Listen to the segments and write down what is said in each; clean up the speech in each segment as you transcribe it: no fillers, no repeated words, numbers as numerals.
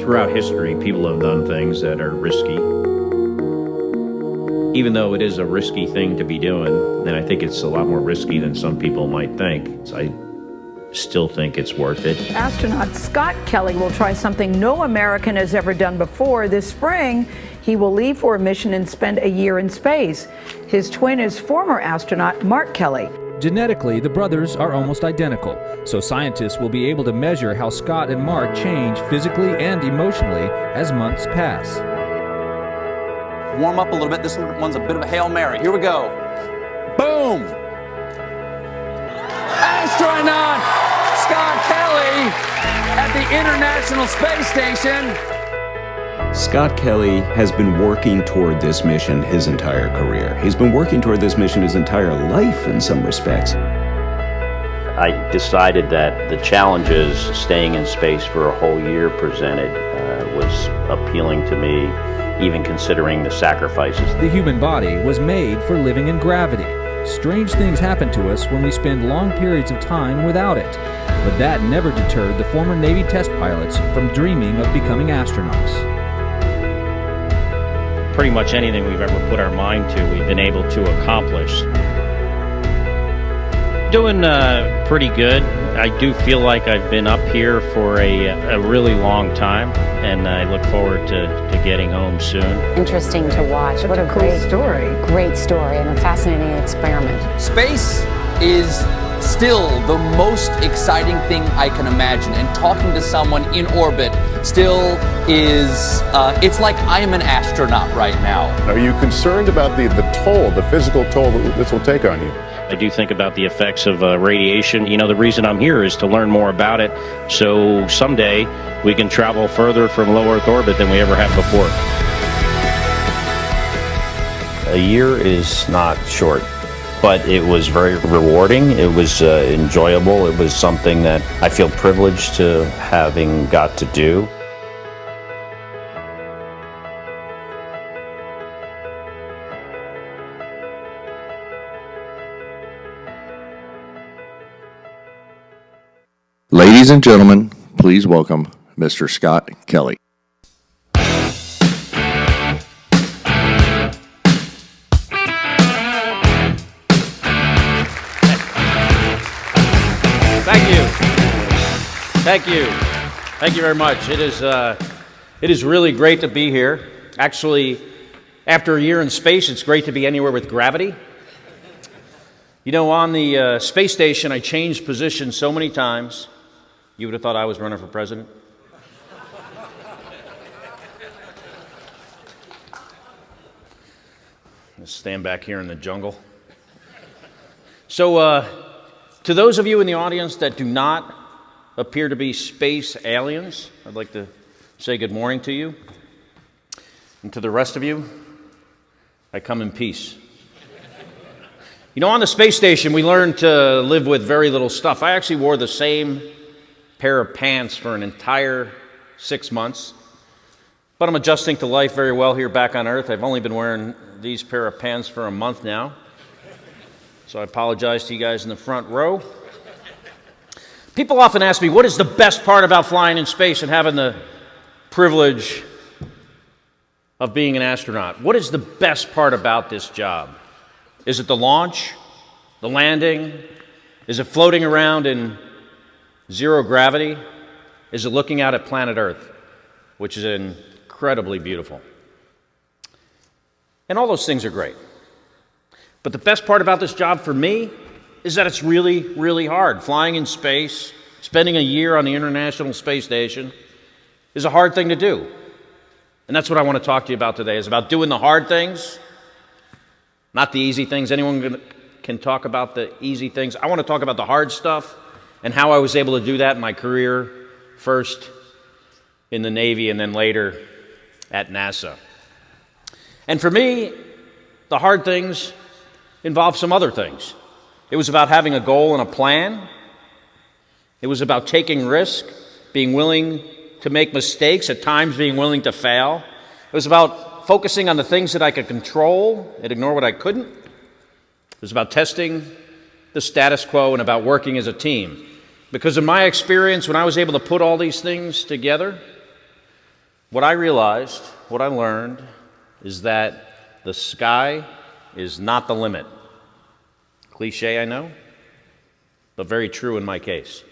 throughout history, people have done things that are risky. Even though it is a risky thing to be doing, and I think it's a lot more risky than some people might think, so I still think it's worth it. Astronaut Scott Kelly will try something no American has ever done before. This spring, he will leave for a mission and spend a year in space. His twin is former astronaut Mark Kelly. Genetically, the brothers are almost identical, so scientists will be able to measure how Scott and Mark change physically and emotionally as months pass. Warm up a little bit. This one's a bit of a Hail Mary. Here we go. Boom! Astronaut Scott Kelly at the International Space Station. Scott Kelly has been working toward this mission his entire career. He's been working toward this mission his entire life in some respects. I decided that the challenges staying in space for a whole year presented was appealing to me, even considering the sacrifices. The human body was made for living in gravity. Strange things happen to us when we spend long periods of time without it. But that never deterred the former Navy test pilots from dreaming of becoming astronauts. Pretty much anything we've ever put our mind to, we've been able to accomplish. Doing pretty good. I do feel like I've been up here for a really long time, and I look forward to getting home soon. Interesting to watch. What a Great story and a fascinating experiment. Space is still the most exciting thing I can imagine, and talking to someone in orbit still is, it's like I'm an astronaut right now. Are you concerned about the toll, the physical toll that this will take on you? I do think about the effects of radiation. You know, the reason I'm here is to learn more about it, so someday we can travel further from low Earth orbit than we ever have before. A year is not short, but it was very rewarding. It was enjoyable. It was something that I feel privileged to having got to do. Ladies and gentlemen, please welcome Mr. Scott Kelly. Thank you very much. It is really great to be here. Actually, after a year in space, it's great to be anywhere with gravity. You know, on the space station, I changed positions so many times. You would have thought I was running for president. Let's stand back here in the jungle. So, to those of you in the audience that do not appear to be space aliens, I'd like to say good morning to you. And to the rest of you, I come in peace. You know, on the space station, we learned to live with very little stuff. I actually wore the same pair of pants for an entire 6 months. But I'm adjusting to life very well here back on Earth. I've only been wearing these pair of pants for a month now. So I apologize to you guys in the front row. People often ask me, what is the best part about flying in space and having the privilege of being an astronaut? What is the best part about this job? Is it the launch, the landing? Is it floating around in zero gravity? Is it looking out at planet Earth, which is incredibly beautiful? And all those things are great. But the best part about this job for me is that it's really, really hard. Flying in space, spending a year on the International Space Station is a hard thing to do. And that's what I want to talk to you about today, is about doing the hard things, not the easy things. Anyone can talk about the easy things. I want to talk about the hard stuff and how I was able to do that in my career, first in the Navy and then later at NASA. And for me, the hard things involve some other things. It was about having a goal and a plan. It was about taking risk, being willing to make mistakes, at times being willing to fail. It was about focusing on the things that I could control and ignore what I couldn't. It was about testing the status quo and about working as a team. Because in my experience, when I was able to put all these things together, what I realized, what I learned, is that the sky is not the limit. Cliche, I know, but very true in my case.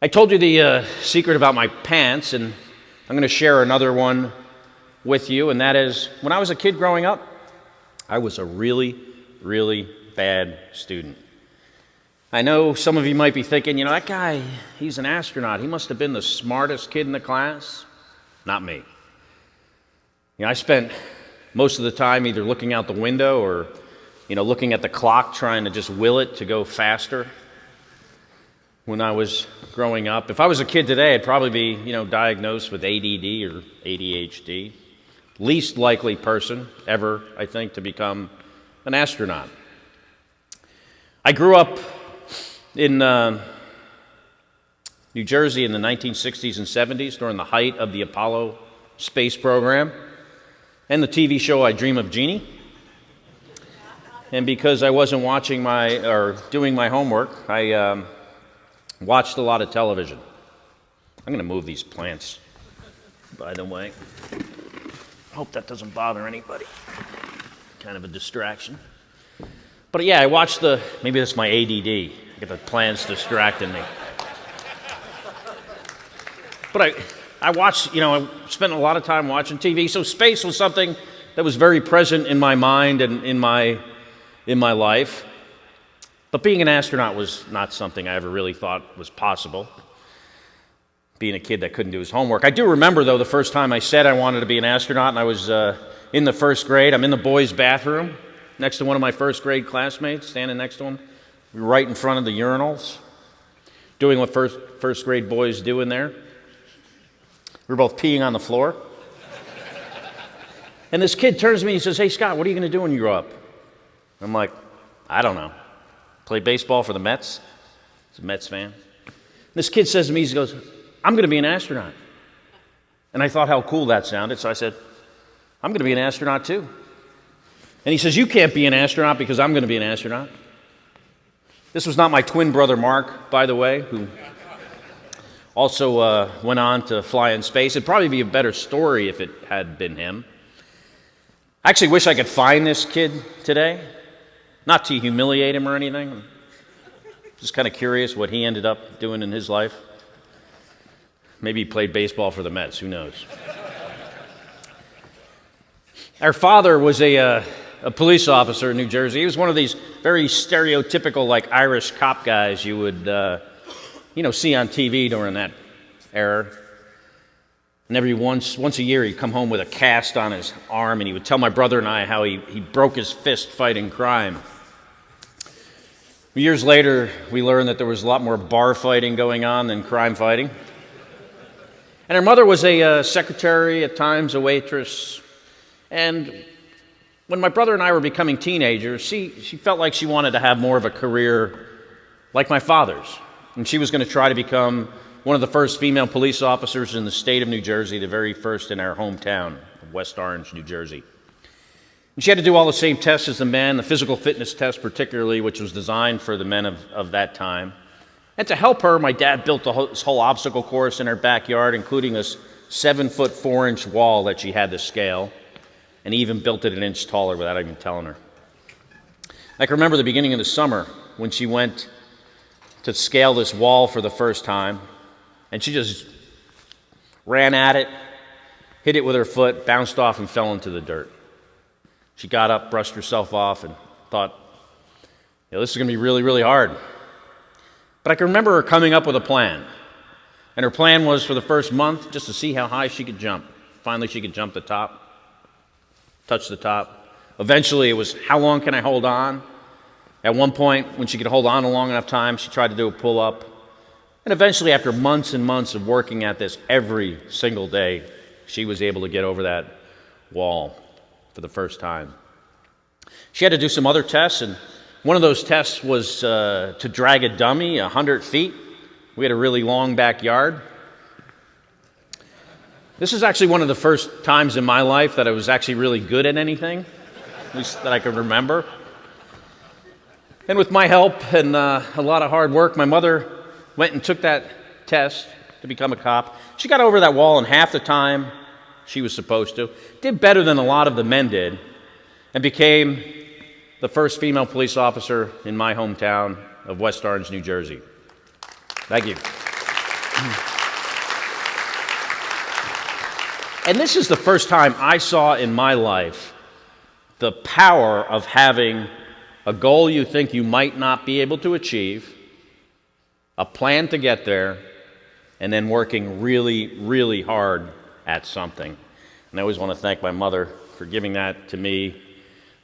I told you the secret about my pants, and I'm going to share another one with you, and that is, when I was a kid growing up, I was a really, really bad student. I know some of you might be thinking, that guy, he's an astronaut. He must have been the smartest kid in the class. Not me. I spent most of the time either looking out the window or, looking at the clock, trying to just will it to go faster when I was growing up. If I was a kid today, I'd probably be, diagnosed with ADD or ADHD. Least likely person ever, I think, to become an astronaut. I grew up in New Jersey in the 1960s and 70s during the height of the Apollo space program and the TV show I Dream of Jeannie. And because I wasn't doing my homework, I watched a lot of television. I'm going to move these plants, by the way. Hope that doesn't bother anybody. Kind of a distraction. But yeah, I watched maybe that's my ADD. I get the plants distracting me. But I watched, I spent a lot of time watching TV, so space was something that was very present in my mind and in my life. But being an astronaut was not something I ever really thought was possible. Being a kid that couldn't do his homework. I do remember, though, the first time I said I wanted to be an astronaut, and I was in the first grade. I'm in the boys' bathroom next to one of my first grade classmates, standing next to him, right in front of the urinals, doing what first grade boys do in there. We were both peeing on the floor. And this kid turns to me and he says, "Hey, Scott, what are you going to do when you grow up?" I'm like, "I don't know. Play baseball for the Mets?" He's a Mets fan. This kid says to me, he goes, "I'm going to be an astronaut." And I thought how cool that sounded, so I said, "I'm going to be an astronaut too." And he says, "You can't be an astronaut because I'm going to be an astronaut." This was not my twin brother Mark, by the way, who also went on to fly in space. It'd probably be a better story if it had been him. I actually wish I could find this kid today, not to humiliate him or anything. I'm just kind of curious what he ended up doing in his life. Maybe he played baseball for the Mets, who knows. Our father was a police officer in New Jersey. He was one of these very stereotypical, Irish cop guys you would, see on TV during that era. And every once a year, he'd come home with a cast on his arm, and he would tell my brother and I how he broke his fist fighting crime. Years later, we learned that there was a lot more bar fighting going on than crime fighting. And her mother was a secretary, at times a waitress. And when my brother and I were becoming teenagers, she felt like she wanted to have more of a career like my father's. And she was going to try to become one of the first female police officers in the state of New Jersey, the very first in our hometown of West Orange, New Jersey. And she had to do all the same tests as the men, the physical fitness test particularly, which was designed for the men of that time. And to help her, my dad built this whole obstacle course in her backyard, including this 7-foot 4-inch wall that she had to scale. And he even built it an inch taller without even telling her. I can remember the beginning of the summer when she went to scale this wall for the first time, and she just ran at it, hit it with her foot, bounced off, and fell into the dirt. She got up, brushed herself off, and thought, this is going to be really, really hard. But I can remember her coming up with a plan. And her plan was for the first month just to see how high she could jump. Finally, she could jump the top, touch the top. Eventually, it was, how long can I hold on? At one point, when she could hold on a long enough time, she tried to do a pull-up. And eventually, after months and months of working at this every single day, she was able to get over that wall for the first time. She had to do some other tests, and one of those tests was to drag a dummy 100 feet. We had a really long backyard. This is actually one of the first times in my life that I was actually really good at anything, at least that I can remember. And with my help and a lot of hard work, my mother went and took that test, to become a cop. She got over that wall in half the time she was supposed to, did better than a lot of the men did, and became the first female police officer in my hometown of West Orange, New Jersey. Thank you. And this is the first time I saw in my life the power of having a goal you think you might not be able to achieve, a plan to get there, and then working really, really hard at something. And I always want to thank my mother for giving that to me,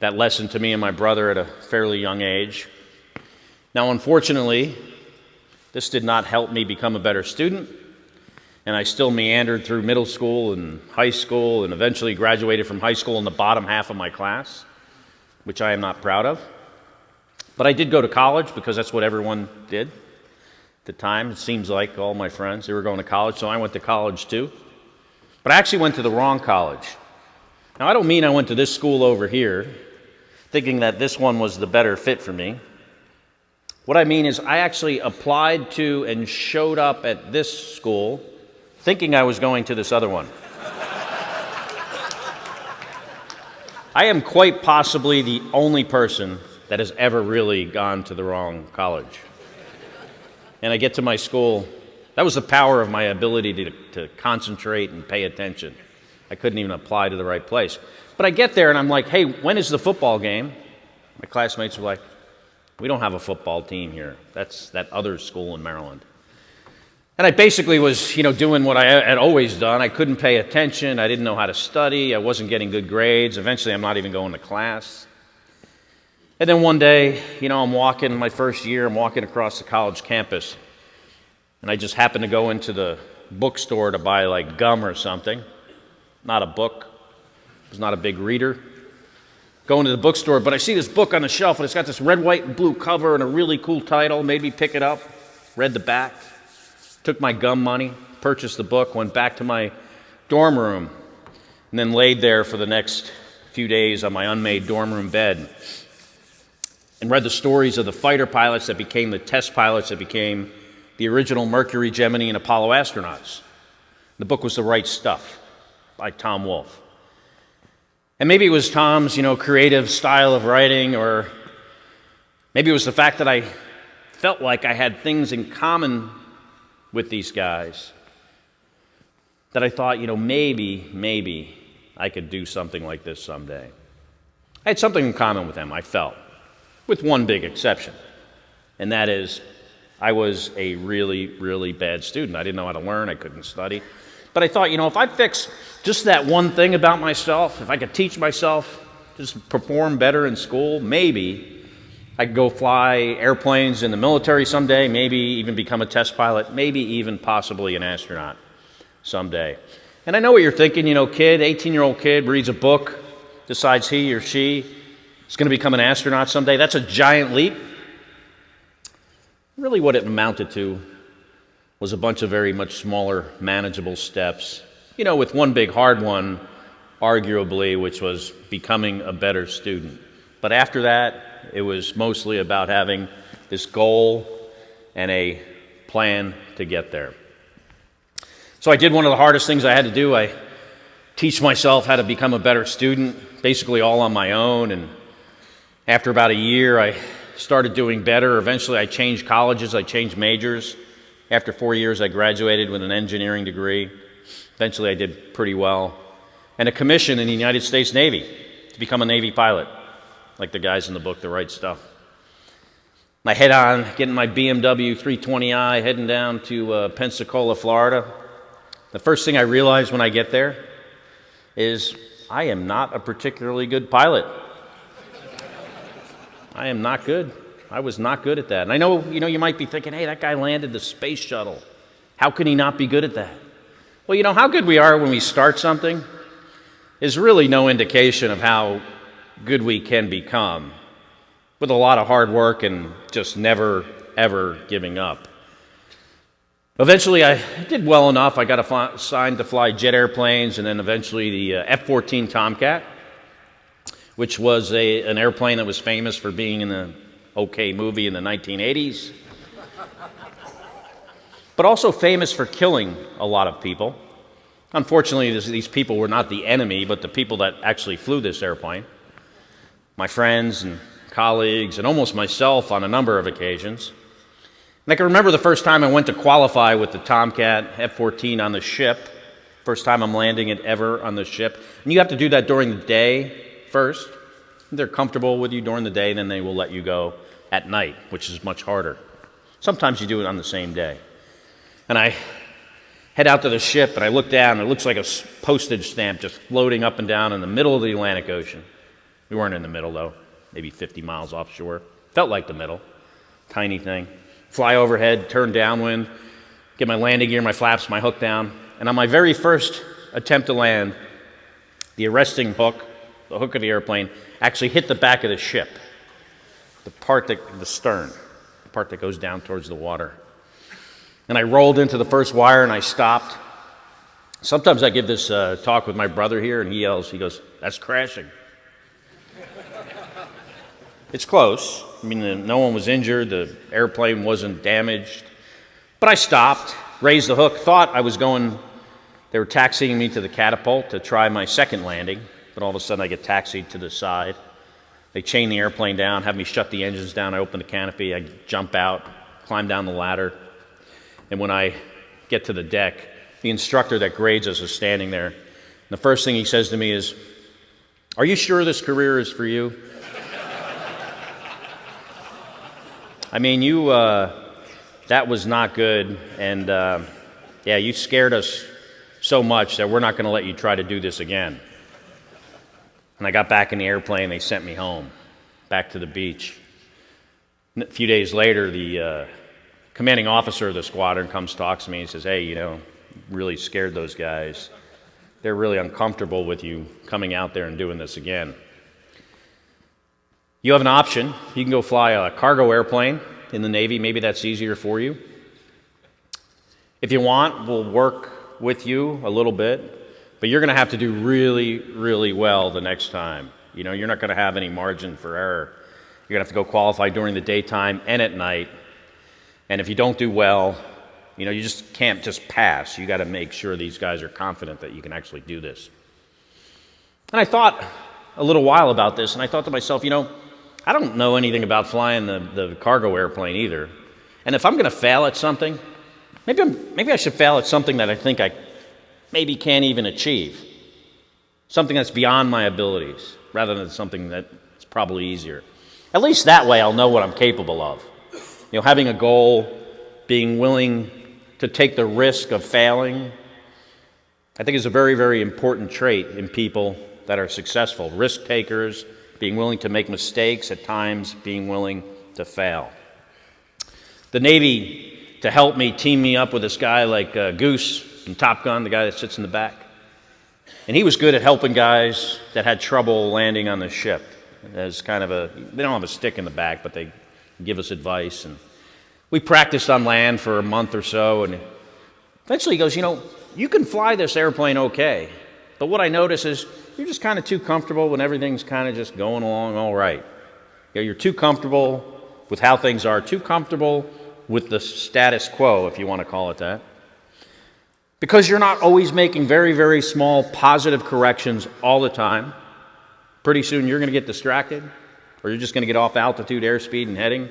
that lesson to me and my brother at a fairly young age. Now, unfortunately, this did not help me become a better student, and I still meandered through middle school and high school and eventually graduated from high school in the bottom half of my class, which I am not proud of. But I did go to college because that's what everyone did at the time. It seems like all my friends, they were going to college, so I went to college too. But I actually went to the wrong college. Now, I don't mean I went to this school over here thinking that this one was the better fit for me. What I mean is I actually applied to and showed up at this school thinking I was going to this other one. I am quite possibly the only person that has ever really gone to the wrong college. And I get to my school. That was the power of my ability to concentrate and pay attention. I couldn't even apply to the right place. But I get there and I'm like, hey, when is the football game? My classmates were like, we don't have a football team here. That's that other school in Maryland. And I basically was, doing what I had always done. I couldn't pay attention. I didn't know how to study. I wasn't getting good grades. Eventually, I'm not even going to class. And then one day, I'm walking, my first year, I'm walking across the college campus. And I just happened to go into the bookstore to buy like gum or something. Not a book. I was not a big reader. Go into the bookstore, but I see this book on the shelf, and it's got this red, white, and blue cover and a really cool title. Made me pick it up, read the back, took my gum money, purchased the book, went back to my dorm room, and then laid there for the next few days on my unmade dorm room bed and read the stories of the fighter pilots that became the test pilots that became the original Mercury, Gemini, and Apollo astronauts. The book was The Right Stuff by Tom Wolfe. And maybe it was Tom's, creative style of writing, or maybe it was the fact that I felt like I had things in common with these guys that I thought, maybe I could do something like this someday. I had something in common with them, I felt, with one big exception, and that is I was a really, really bad student. I didn't know how to learn. I couldn't study. But I thought, if I fix just that one thing about myself, if I could teach myself, just perform better in school, maybe I could go fly airplanes in the military someday, maybe even become a test pilot, maybe even possibly an astronaut someday. And I know what you're thinking, 18-year-old kid reads a book, decides he or she is going to become an astronaut someday. That's a giant leap. Really what it amounted to was a bunch of very much smaller, manageable steps, with one big hard one, arguably, which was becoming a better student. But after that, it was mostly about having this goal and a plan to get there. So I did one of the hardest things I had to do. I teach myself how to become a better student, basically all on my own. And after about a year, I started doing better. Eventually, I changed colleges. I changed majors. After 4 years, I graduated with an engineering degree. Eventually, I did pretty well. And a commission in the United States Navy to become a Navy pilot, like the guys in the book, The Right Stuff. I head on, getting my BMW 320i, heading down to Pensacola, Florida. The first thing I realize when I get there is I am not a particularly good pilot. I am not good. I was not good at that. And I know, you might be thinking, hey, that guy landed the space shuttle. How can he not be good at that? Well, how good we are when we start something is really no indication of how good we can become with a lot of hard work and just never, ever giving up. Eventually, I did well enough. I got assigned to fly jet airplanes and then eventually the F-14 Tomcat, which was an airplane that was famous for being in the OK movie in the 1980s. but also famous for killing a lot of people. Unfortunately, these people were not the enemy, but the people that actually flew this airplane. My friends and colleagues, and almost myself on a number of occasions. And I can remember the first time I went to qualify with the Tomcat F-14 on the ship. First time I'm landing it ever on the ship. And you have to do that during the day first. They're comfortable with you during the day, then they will let you go at night, which is much harder. Sometimes you do it on the same day. And I head out to the ship, and I look down, and it looks like a postage stamp just floating up and down in the middle of the Atlantic Ocean. We weren't in the middle, though, maybe 50 miles offshore. Felt like the middle. Tiny thing. Fly overhead, turn downwind, get my landing gear, my flaps, my hook down. And on my very first attempt to land, the arresting hook, the hook of the airplane, actually hit the back of the ship. The stern, the part that goes down towards the water. And I rolled into the first wire and I stopped. Sometimes I give this talk with my brother here and he goes, "That's crashing." It's close. I mean, no one was injured, the airplane wasn't damaged. But I stopped, raised the hook, thought they were taxiing me to the catapult to try my second landing, but all of a sudden I get taxied to the side. They chain the airplane down, have me shut the engines down, I open the canopy, I jump out, climb down the ladder, and when I get to the deck, the instructor that grades us is standing there. And the first thing he says to me is, "Are you sure this career is for you?" I mean, that was not good, and you scared us so much that we're not going to let you try to do this again. And I got back in the airplane, they sent me home, back to the beach. And a few days later, the commanding officer of the squadron comes, talks to me, and says, "Hey, really scared those guys. They're really uncomfortable with you coming out there and doing this again. You have an option. You can go fly a cargo airplane in the Navy. Maybe that's easier for you. If you want, we'll work with you a little bit, but you're going to have to do really, really well the next time. You're not going to have any margin for error. You're going to have to go qualify during the daytime and at night, and if you don't do well, you just can't just pass. You got to make sure these guys are confident that you can actually do this." And I thought a little while about this, and I thought to myself, I don't know anything about flying the cargo airplane either. And if I'm going to fail at something, maybe I should fail at something that I think I maybe can't even achieve. Something that's beyond my abilities, rather than something that's probably easier. At least that way I'll know what I'm capable of. Having a goal, being willing to take the risk of failing, I think is a very, very important trait in people that are successful. Risk takers, being willing to make mistakes, at times being willing to fail. The Navy, to help me, teamed me up with this guy like Goose from Top Gun, the guy that sits in the back. And he was good at helping guys that had trouble landing on the ship. As they don't have a stick in the back, but they give us advice. And we practiced on land for a month or so, and eventually he goes, "You can fly this airplane okay, but what I notice is you're just kind of too comfortable when everything's kind of just going along all right. You're too comfortable with how things are, too comfortable with the status quo, if you want to call it that. Because you're not always making very, very small positive corrections all the time, pretty soon you're going to get distracted, or you're just going to get off altitude airspeed and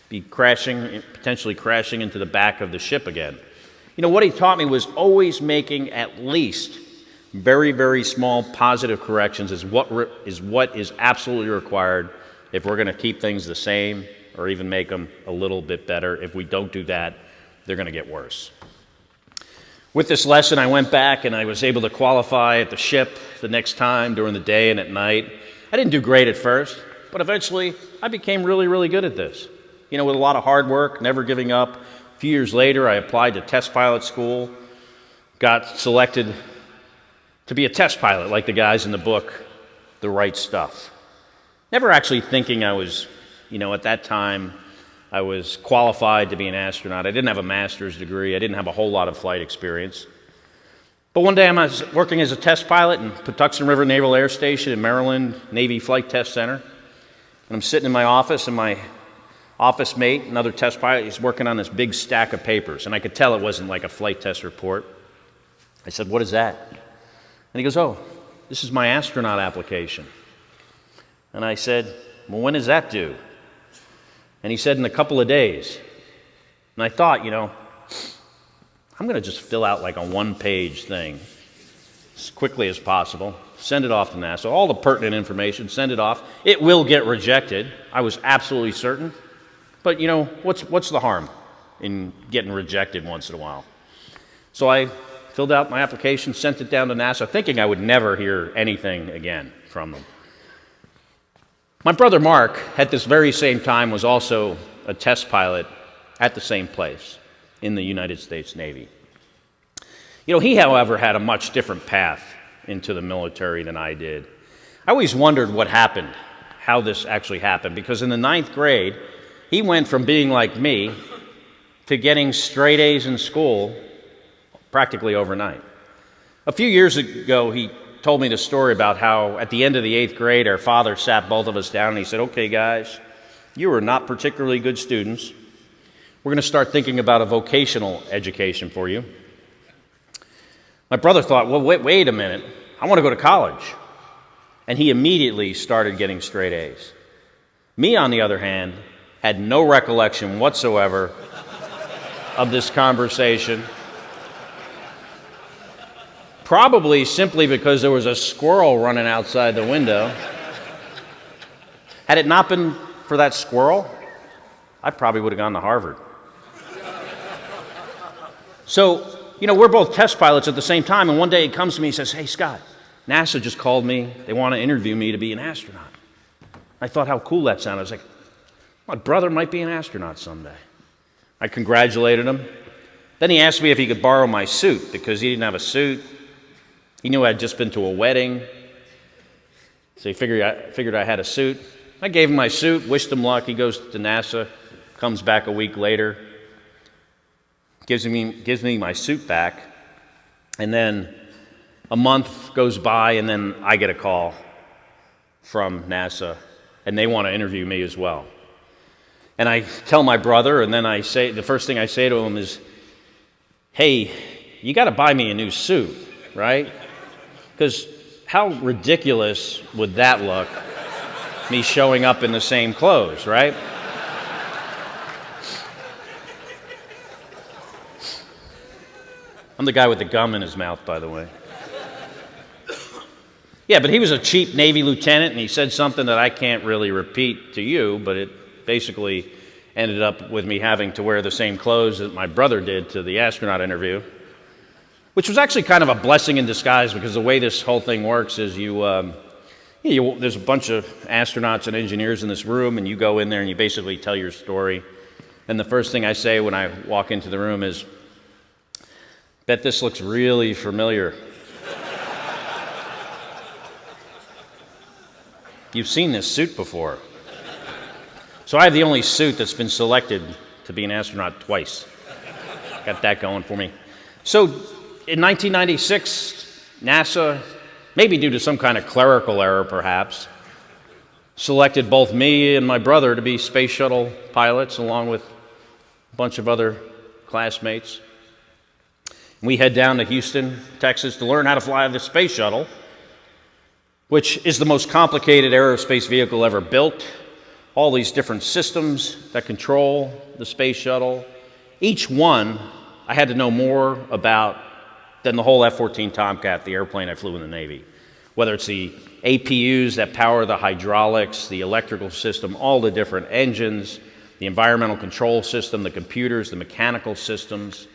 be potentially crashing into the back of the ship again." What he taught me was always making at least very, very small positive corrections is what is absolutely required if we're going to keep things the same or even make them a little bit better. If we don't do that, they're going to get worse. With this lesson, I went back and I was able to qualify at the ship the next time during the day and at night. I didn't do great at first, but eventually I became really, really good at this. With a lot of hard work, never giving up. A few years later, I applied to test pilot school, got selected to be a test pilot like the guys in the book, The Right Stuff. Never actually thinking I was, at that time, I was qualified to be an astronaut. I didn't have a master's degree. I didn't have a whole lot of flight experience. But one day I was working as a test pilot in Patuxent River Naval Air Station in Maryland, Navy Flight Test Center. And I'm sitting in my office, and my office mate, another test pilot, he's working on this big stack of papers, and I could tell it wasn't like a flight test report. I said, "What is that?" And he goes, "Oh, this is my astronaut application." And I said, "Well, when is that due?" And he said, "In a couple of days." And I thought, I'm going to just fill out like a one-page thing as quickly as possible, send it off to NASA, all the pertinent information, send it off. It will get rejected. I was absolutely certain. But, what's the harm in getting rejected once in a while? So I filled out my application, sent it down to NASA, thinking I would never hear anything again from them. My brother Mark, at this very same time, was also a test pilot at the same place in the United States Navy. He, however, had a much different path into the military than I did. I always wondered what happened, how this actually happened, because in the 9th grade, he went from being like me to getting straight A's in school practically overnight. A few years ago, he told me the story about how at the end of the 8th grade, our father sat both of us down and he said, "Okay, guys, you are not particularly good students. We're going to start thinking about a vocational education for you." My brother thought, well, wait a minute. I want to go to college. And he immediately started getting straight A's. Me, on the other hand, had no recollection whatsoever of this conversation. Probably simply because there was a squirrel running outside the window. Had it not been for that squirrel, I probably would have gone to Harvard. So, we're both test pilots at the same time, and one day he comes to me and says, "Hey, Scott, NASA just called me. They want to interview me to be an astronaut." I thought how cool that sounded. I was like, my brother might be an astronaut someday. I congratulated him. Then he asked me if he could borrow my suit because he didn't have a suit. He knew I'd just been to a wedding, so he figured I had a suit. I gave him my suit, wished him luck. He goes to NASA, comes back a week later, gives me my suit back, and then a month goes by, and then I get a call from NASA, and they want to interview me as well. And I tell my brother, and then the first thing I say to him is, "Hey, you got to buy me a new suit, right? Because how ridiculous would that look, me showing up in the same clothes, right?" I'm the guy with the gum in his mouth, by the way. Yeah, but he was a cheap Navy lieutenant, and he said something that I can't really repeat to you, but it basically ended up with me having to wear the same clothes that my brother did to the astronaut interview, which was actually kind of a blessing in disguise, because the way this whole thing works is there's a bunch of astronauts and engineers in this room, and you go in there and you basically tell your story. And the first thing I say when I walk into the room is, "Bet this looks really familiar." You've seen this suit before. So I have the only suit that's been selected to be an astronaut twice. Got that going for me. So in 1996, NASA, maybe due to some kind of clerical error perhaps, selected both me and my brother to be space shuttle pilots along with a bunch of other classmates. We head down to Houston, Texas to learn how to fly the space shuttle, which is the most complicated aerospace vehicle ever built. All these different systems that control the space shuttle. Each one I had to know more about than the whole F-14 Tomcat, the airplane I flew in the Navy. Whether it's the APUs that power the hydraulics, the electrical system, all the different engines, the environmental control system, the computers, the mechanical systems,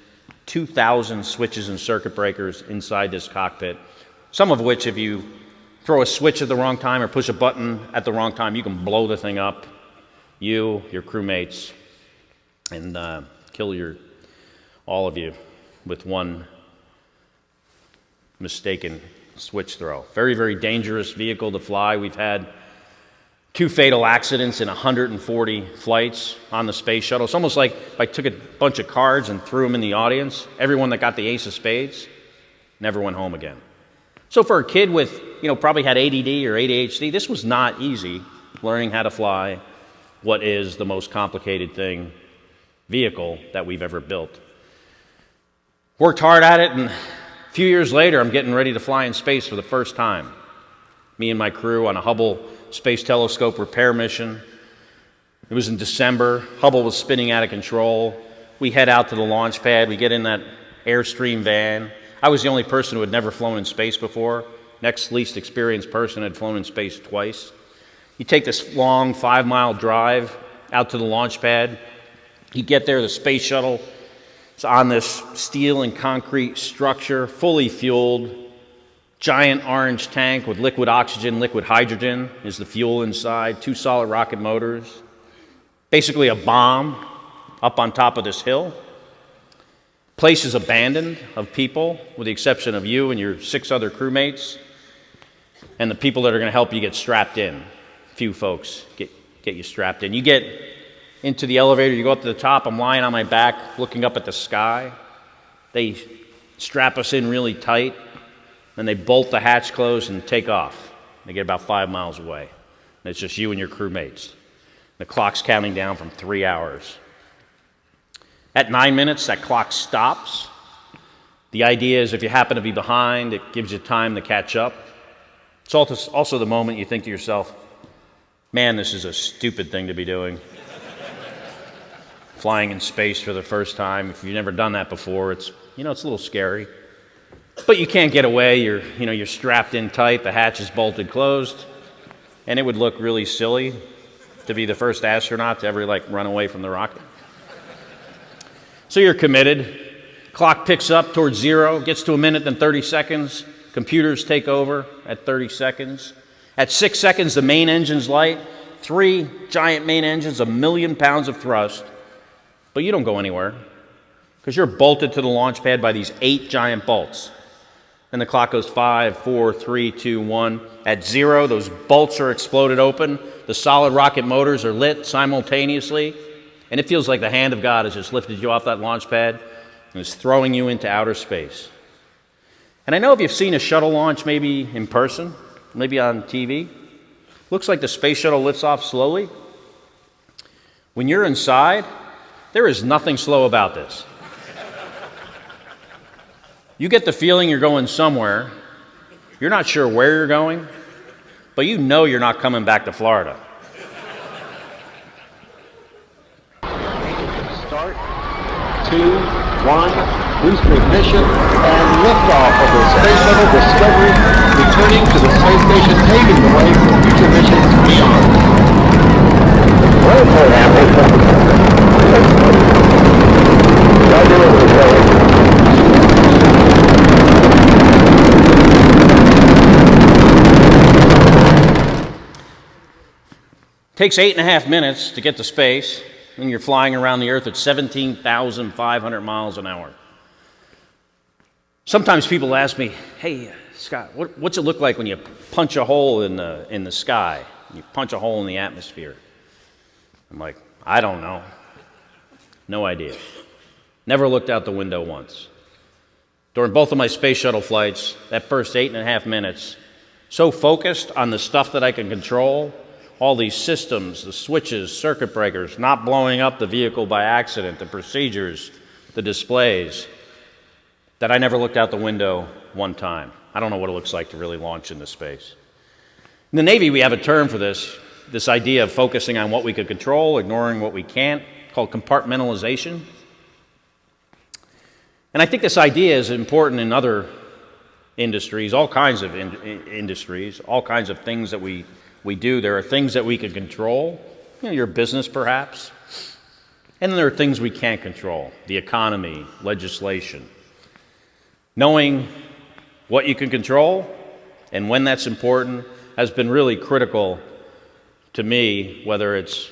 2,000 switches and circuit breakers inside this cockpit, some of which, if you throw a switch at the wrong time or push a button at the wrong time, you can blow the thing up, you, your crewmates, and kill all of you with one mistaken switch throw. Very, very dangerous vehicle to fly. We've had 2 fatal accidents in 140 flights on the space shuttle. It's almost like if I took a bunch of cards and threw them in the audience, everyone that got the ace of spades never went home again. So for a kid with, probably had ADD or ADHD, this was not easy, learning how to fly what is the most complicated vehicle that we've ever built. Worked hard at it, and a few years later, I'm getting ready to fly in space for the first time. Me and my crew on a Hubble Space Telescope repair mission. It was in December. Hubble was spinning out of control. We head out to the launch pad. We get in that Airstream van. I was the only person who had never flown in space before. Next least experienced person had flown in space twice. You take this long 5-mile drive out to the launch pad. You get there, the space shuttle is on this steel and concrete structure, fully fueled. Giant orange tank with liquid oxygen, liquid hydrogen is the fuel inside, 2 solid rocket motors. Basically a bomb up on top of this hill. Place is abandoned of people, with the exception of you and your 6 other crewmates, and the people that are going to help you get strapped in. A few folks get you strapped in. You get into the elevator, you go up to the top, I'm lying on my back looking up at the sky. They strap us in really tight. Then they bolt the hatch closed and take off. They get about 5 miles away. And it's just you and your crewmates. The clock's counting down from 3 hours. At 9 minutes, that clock stops. The idea is if you happen to be behind, it gives you time to catch up. It's also the moment you think to yourself, man, this is a stupid thing to be doing. Flying in space for the first time. If you've never done that before, it's a little scary. But you can't get away. You're strapped in tight. The hatch is bolted closed, and it would look really silly to be the first astronaut to ever run away from the rocket. So you're committed. Clock picks up towards 0, gets to 1 minute and 30 seconds. Computers take over at 30 seconds. At 6 seconds, the main engine's light. 3 giant main engines, 1 million pounds of thrust. But you don't go anywhere because you're bolted to the launch pad by these 8 giant bolts. And the clock goes 5, 4, 3, 2, 1. At 0, those bolts are exploded open. The solid rocket motors are lit simultaneously. And it feels like the hand of God has just lifted you off that launch pad and is throwing you into outer space. And I know if you've seen a shuttle launch maybe in person, maybe on TV, looks like the space shuttle lifts off slowly. When you're inside, there is nothing slow about this. You get the feeling you're going somewhere. You're not sure where you're going, but you know you're not coming back to Florida. Start, 2, 1, booster ignition, and liftoff of the Space Shuttle Discovery, returning to the space station, paving the way for future missions beyond. Well, very happy. Takes 8.5 minutes to get to space, and you're flying around the Earth at 17,500 miles an hour. Sometimes people ask me, hey, Scott, what's it look like when you punch a hole in the sky? You punch a hole in the atmosphere. I'm like, I don't know. No idea. Never looked out the window once. During both of my space shuttle flights, that first 8.5 minutes, so focused on the stuff that I can control, all these systems, the switches, circuit breakers, not blowing up the vehicle by accident, the procedures, the displays, that I never looked out the window one time. I don't know what it looks like to really launch into space. In the Navy, we have a term for this idea of focusing on what we could control, ignoring what we can't, called compartmentalization. And I think this idea is important in other industries, all kinds of industries, all kinds of things that we do. There are things that we can control, your business perhaps, and then there are things we can't control, the economy, legislation. Knowing what you can control and when that's important has been really critical to me, whether it's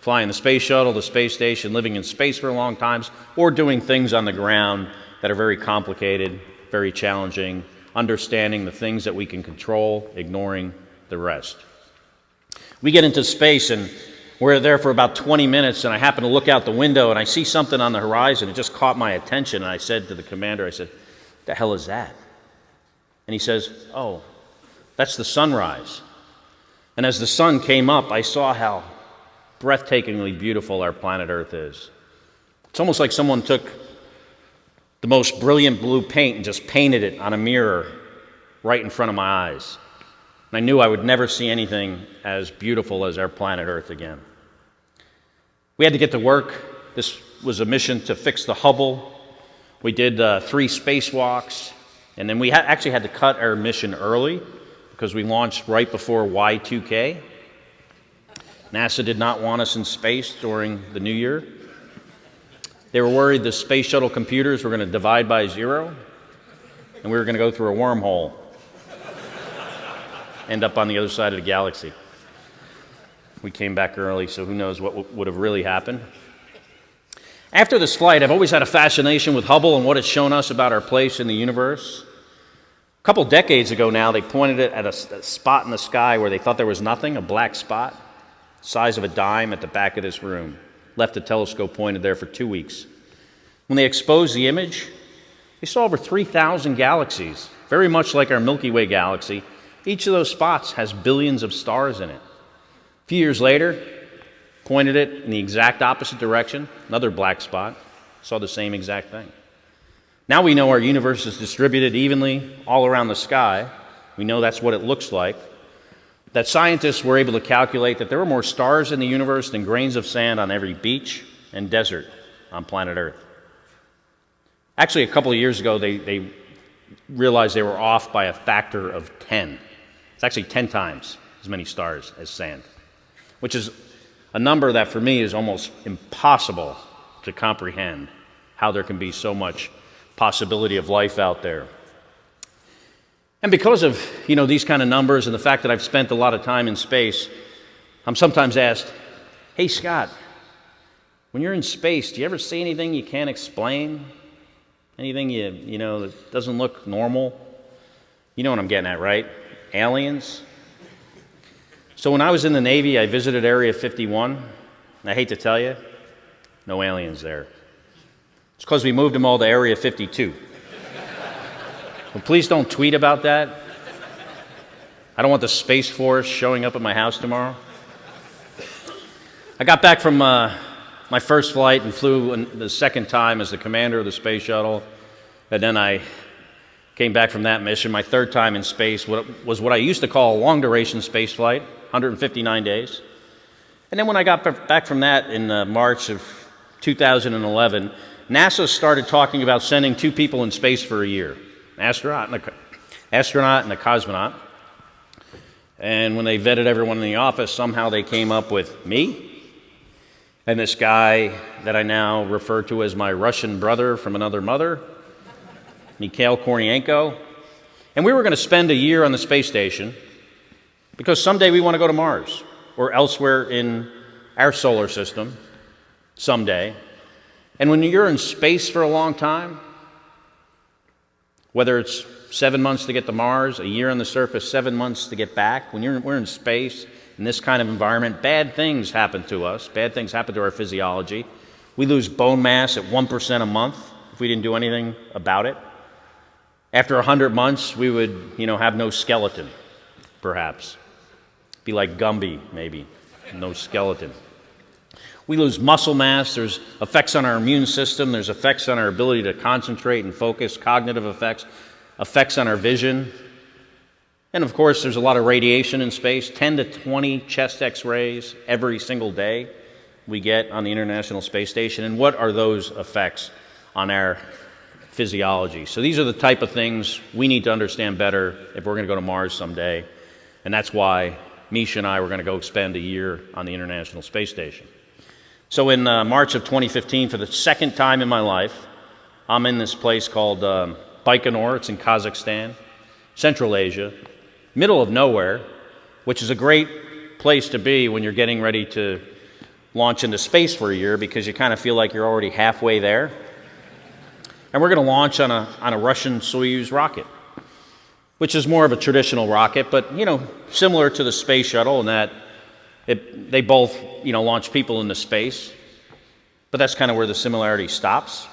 flying the space shuttle, the space station, living in space for a long time, or doing things on the ground that are very complicated, very challenging, understanding the things that we can control, ignoring the rest. We get into space and we're there for about 20 minutes, and I happen to look out the window and I see something on the horizon. It just caught my attention, and I said to the commander, I said, "What the hell is that?" And he says, "Oh, that's the sunrise." And as the sun came up, I saw how breathtakingly beautiful our planet Earth is. It's almost like someone took the most brilliant blue paint and just painted it on a mirror right in front of my eyes. And I knew I would never see anything as beautiful as our planet Earth again. We had to get to work. This was a mission to fix the Hubble. We did 3 spacewalks, and then we actually had to cut our mission early because we launched right before Y2K. NASA did not want us in space during the new year. They were worried the space shuttle computers were going to divide by 0, and we were going to go through a wormhole, end up on the other side of the galaxy. We came back early, so who knows what would have really happened. After this flight, I've always had a fascination with Hubble and what it's shown us about our place in the universe. A couple decades ago now, they pointed it at a spot in the sky where they thought there was nothing, a black spot, size of a dime at the back of this room. Left the telescope pointed there for 2 weeks. When they exposed the image, they saw over 3,000 galaxies, very much like our Milky Way galaxy. Each of those spots has billions of stars in it. A few years later, pointed it in the exact opposite direction, another black spot, saw the same exact thing. Now we know our universe is distributed evenly all around the sky. We know that's what it looks like. That scientists were able to calculate that there were more stars in the universe than grains of sand on every beach and desert on planet Earth. Actually, a couple of years ago, they realized they were off by a factor of 10. It's actually 10 times as many stars as sand, which is a number that for me is almost impossible to comprehend, how there can be so much possibility of life out there. And because of, these kind of numbers and the fact that I've spent a lot of time in space, I'm sometimes asked, "Hey Scott, when you're in space, do you ever see anything you can't explain? Anything that doesn't look normal?" You know what I'm getting at, right? Aliens? So when I was in the Navy, I visited Area 51. And I hate to tell you, no aliens there. It's because we moved them all to Area 52. Well, please don't tweet about that. I don't want the Space Force showing up at my house tomorrow. I got back from my first flight and flew the second time as the commander of the space shuttle. And then I came back from that mission. My third time in space was what I used to call a long-duration space flight, 159 days. And then when I got back from that in March of 2011, NASA started talking about sending 2 people in space for a year. An astronaut and a cosmonaut. And when they vetted everyone in the office, somehow they came up with me and this guy that I now refer to as my Russian brother from another mother, Mikhail Kornienko. And we were going to spend a year on the space station because someday we want to go to Mars or elsewhere in our solar system someday. And when you're in space for a long time, whether it's 7 months to get to Mars, a year on the surface, 7 months to get back, we're in space in this kind of environment, bad things happen to us. Bad things happen to our physiology. We lose bone mass at 1% a month if we didn't do anything about it. After 100 months, we would, have no skeleton, perhaps. Be like Gumby, maybe. No skeleton. We lose muscle mass. There's effects on our immune system. There's effects on our ability to concentrate and focus, cognitive effects on our vision. And of course, there's a lot of radiation in space, 10 to 20 chest x-rays every single day we get on the International Space Station. And what are those effects on our physiology? So these are the type of things we need to understand better if we're going to go to Mars someday. And that's why Misha and I were going to go spend a year on the International Space Station. So in March of 2015, for the second time in my life, I'm in this place called Baikonur. It's in Kazakhstan, Central Asia, middle of nowhere, which is a great place to be when you're getting ready to launch into space for a year because you kind of feel like you're already halfway there. And we're going to launch on a Russian Soyuz rocket, which is more of a traditional rocket, but, similar to the space shuttle in that they both, launch people into space, but that's kind of where the similarity stops.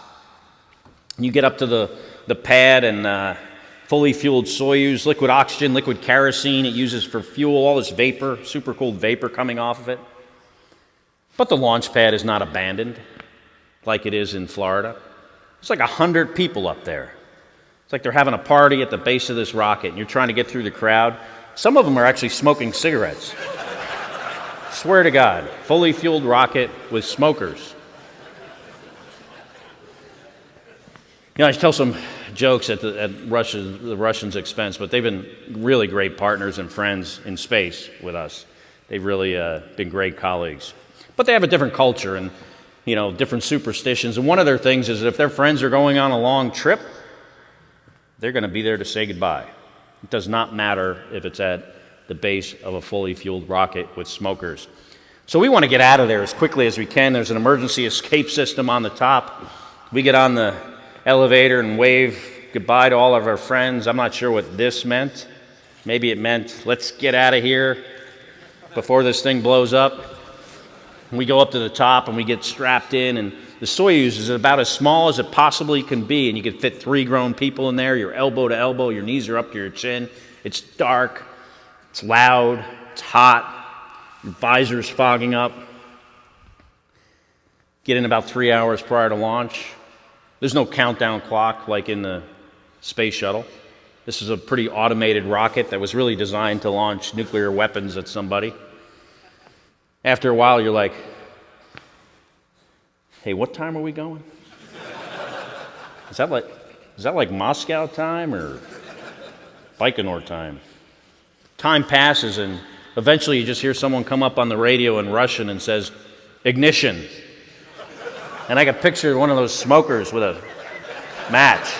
You get up to the pad and fully fueled Soyuz, liquid oxygen, liquid kerosene it uses for fuel, all this vapor, super cool vapor coming off of it. But the launch pad is not abandoned like it is in Florida. It's like 100 people up there. It's like they're having a party at the base of this rocket, and you're trying to get through the crowd. Some of them are actually smoking cigarettes. Swear to God, fully fueled rocket with smokers. You know, I tell some jokes at the Russians' expense, but they've been really great partners and friends in space with us. They've really been great colleagues. But they have a different culture and, you know, different superstitions. And one of their things is that if their friends are going on a long trip, they're going to be there to say goodbye. It does not matter if it's at the base of a fully fueled rocket with smokers. So we want to get out of there as quickly as we can. There's an emergency escape system on the top. We get on the elevator and wave goodbye to all of our friends. I'm not sure what this meant. Maybe it meant, let's get out of here before this thing blows up. We go up to the top and we get strapped in, and the Soyuz is about as small as it possibly can be, and you can fit 3 grown people in there. You're elbow to elbow, your knees are up to your chin. It's dark, it's loud, it's hot, your visor's fogging up. Get in about 3 hours prior to launch. There's no countdown clock like in the space shuttle. This is a pretty automated rocket that was really designed to launch nuclear weapons at somebody. After a while, you're like, hey, what time are we going? Is that like Moscow time or Baikonur time? Time passes, and eventually you just hear someone come up on the radio in Russian and says, ignition. And I got pictured one of those smokers with a match.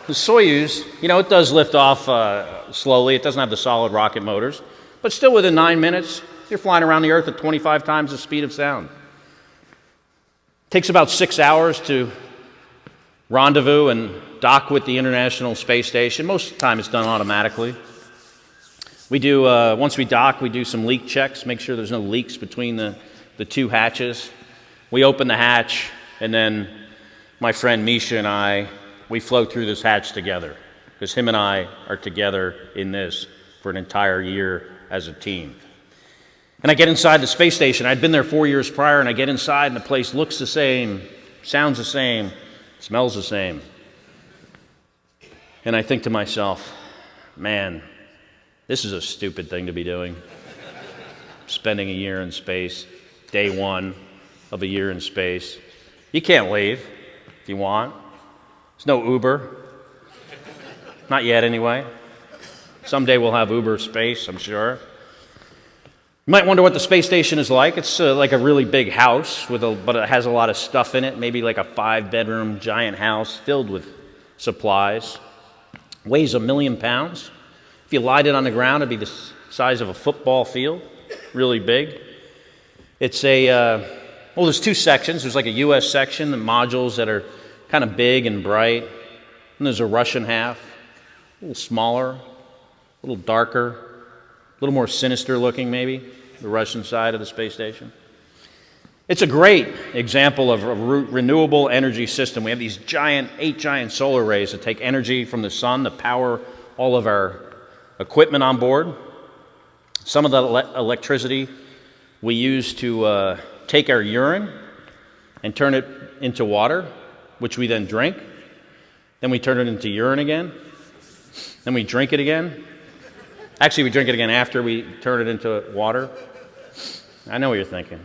The Soyuz, you know, it does lift off slowly. It doesn't have the solid rocket motors. But still within 9 minutes, you're flying around the Earth at 25 times the speed of sound. It takes about 6 hours to rendezvous and dock with the International Space Station. Most of the time it's done automatically. We do, once we dock, we do some leak checks, make sure there's no leaks between the 2 hatches. We open the hatch, and then my friend Misha and I, we float through this hatch together, because him and I are together in this for an entire year as a team. And I get inside the space station. I'd been there 4 years prior, and I get inside, and the place looks the same, sounds the same, smells the same. And I think to myself, man, this is a stupid thing to be doing. Spending a year in space, day 1 of a year in space. You can't leave if you want. There's no Uber. Not yet, anyway. Someday we'll have Uber space, I'm sure. You might wonder what the space station is like. It's like a really big house, but it has a lot of stuff in it, maybe like a 5-bedroom giant house filled with supplies. Weighs 1 million pounds. If you lied it on the ground, it'd be the size of a football field, really big. It's there's 2 sections. There's like a U.S. section, the modules that are kind of big and bright. And there's a Russian half, a little smaller, a little darker, a little more sinister looking maybe, the Russian side of the space station. It's a great example of a renewable energy system. We have these 8 giant solar arrays that take energy from the sun to power all of our equipment on board. Some of the electricity we use to take our urine and turn it into water, which we then drink. Then we turn it into urine again. Then we drink it again. Actually, we drink it again after we turn it into water. I know what you're thinking.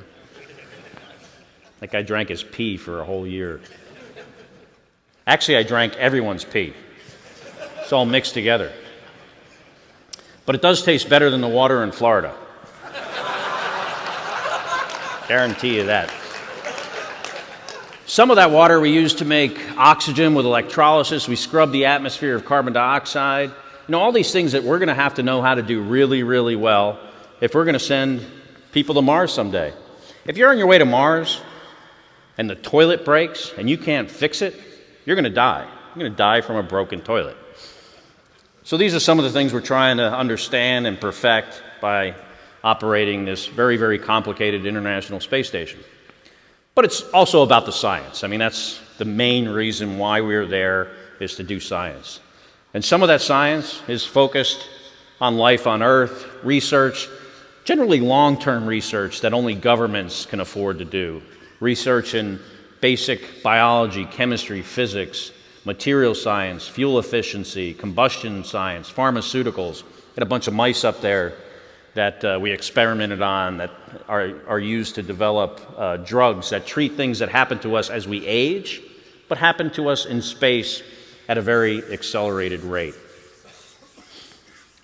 Like I drank his pee for a whole year. Actually, I drank everyone's pee. It's all mixed together. But it does taste better than the water in Florida. Guarantee you that. Some of that water we use to make oxygen with electrolysis. We scrub the atmosphere of carbon dioxide. You know, all these things that we're going to have to know how to do really, really well if we're going to send people to Mars someday. If you're on your way to Mars and the toilet breaks and you can't fix it, you're going to die. You're going to die from a broken toilet. So these are some of the things we're trying to understand and perfect by operating this very, very complicated International Space Station. But it's also about the science. I mean, that's the main reason why we're there, is to do science. And some of that science is focused on life on Earth, research generally long-term research that only governments can afford to do. Research in basic biology, chemistry, physics, material science, fuel efficiency, combustion science, pharmaceuticals. Had a bunch of mice up there that we experimented on that are used to develop drugs that treat things that happen to us as we age, but happen to us in space at a very accelerated rate.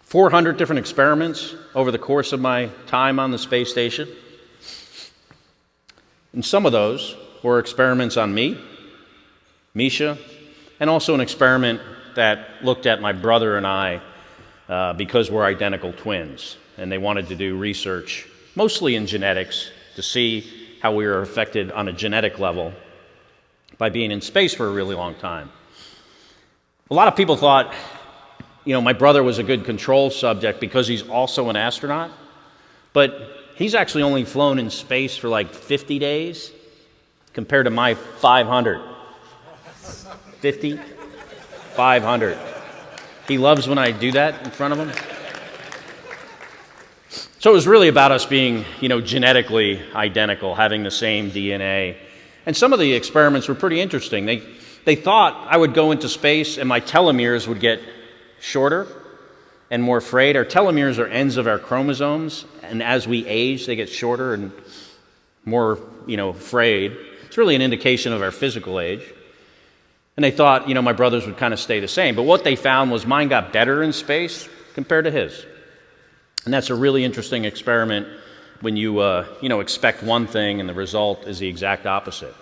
400 different experiments over the course of my time on the space station. And some of those were experiments on me, Misha, and also an experiment that looked at my brother and I because we're identical twins. And they wanted to do research, mostly in genetics, to see how we were affected on a genetic level by being in space for a really long time. A lot of people thought, my brother was a good control subject because he's also an astronaut, but he's actually only flown in space for like 50 days compared to my 500. 50? 500. He loves when I do that in front of him. So it was really about us being, genetically identical, having the same DNA. And some of the experiments were pretty interesting. They thought I would go into space and my telomeres would get shorter and more frayed. Our telomeres are ends of our chromosomes, and as we age, they get shorter and more, frayed. It's really an indication of our physical age. And they thought, my brothers would kind of stay the same. But what they found was mine got better in space compared to his. And that's a really interesting experiment when you, expect one thing and the result is the exact opposite.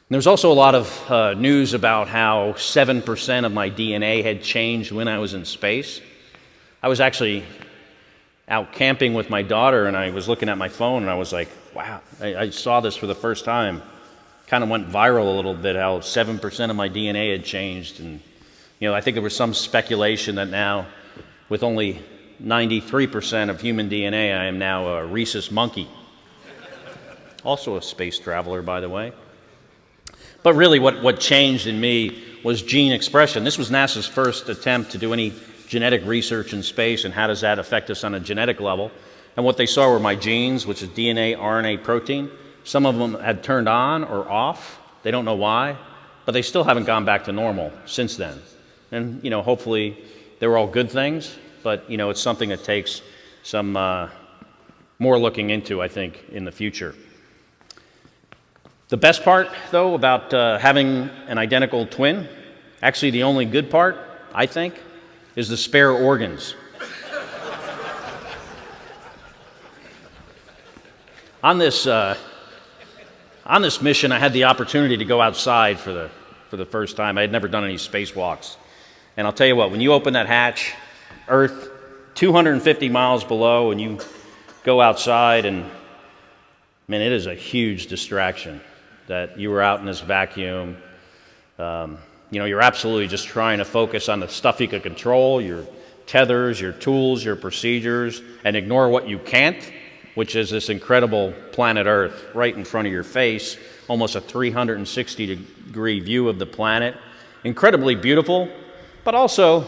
There's also a lot of news about how 7% of my DNA had changed when I was in space. I was actually out camping with my daughter, and I was looking at my phone, and I was like, wow, I saw this for the first time. Kind of went viral a little bit, how 7% of my DNA had changed. And, I think there was some speculation that now, with only 93% of human DNA, I am now a rhesus monkey. Also a space traveler, by the way. But really what changed in me was gene expression. This was NASA's first attempt to do any genetic research in space and how does that affect us on a genetic level. And what they saw were my genes, which is DNA, RNA, protein. Some of them had turned on or off. They don't know why, but they still haven't gone back to normal since then. And, hopefully they were all good things, but, it's something that takes some more looking into, I think, in the future. The best part, though, about having an identical twin, actually the only good part, I think, is the spare organs. On this mission, I had the opportunity to go outside for the first time. I had never done any spacewalks. And I'll tell you what, when you open that hatch, Earth 250 miles below, and you go outside, and, man, it is a huge distraction. That you were out in this vacuum. You're absolutely just trying to focus on the stuff you could control, your tethers, your tools, your procedures, and ignore what you can't, which is this incredible planet Earth right in front of your face, almost a 360-degree view of the planet. Incredibly beautiful, but also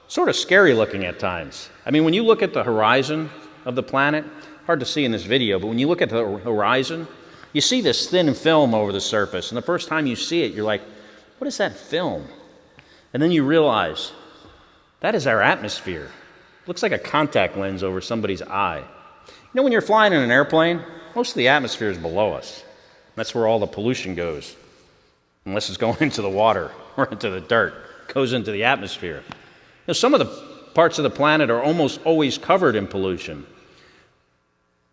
sort of scary looking at times. I mean, when you look at the horizon of the planet, hard to see in this video, but when you look at the horizon, you see this thin film over the surface, and the first time you see it, you're like, what is that film? And then you realize, that is our atmosphere. It looks like a contact lens over somebody's eye. When you're flying in an airplane, most of the atmosphere is below us. That's where all the pollution goes, unless it's going into the water or into the dirt. It goes into the atmosphere. Some of the parts of the planet are almost always covered in pollution.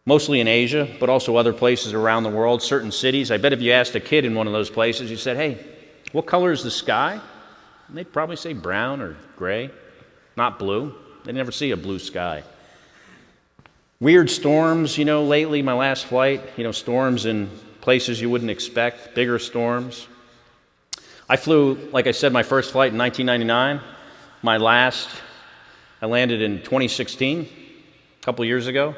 Mostly in Asia, but also other places around the world, certain cities. I bet if you asked a kid in one of those places, you said, hey, what color is the sky? And they'd probably say brown or gray, not blue. They'd never see a blue sky. Weird storms, lately, my last flight, storms in places you wouldn't expect, bigger storms. I flew, like I said, my first flight in 1999. My last, I landed in 2016, a couple years ago.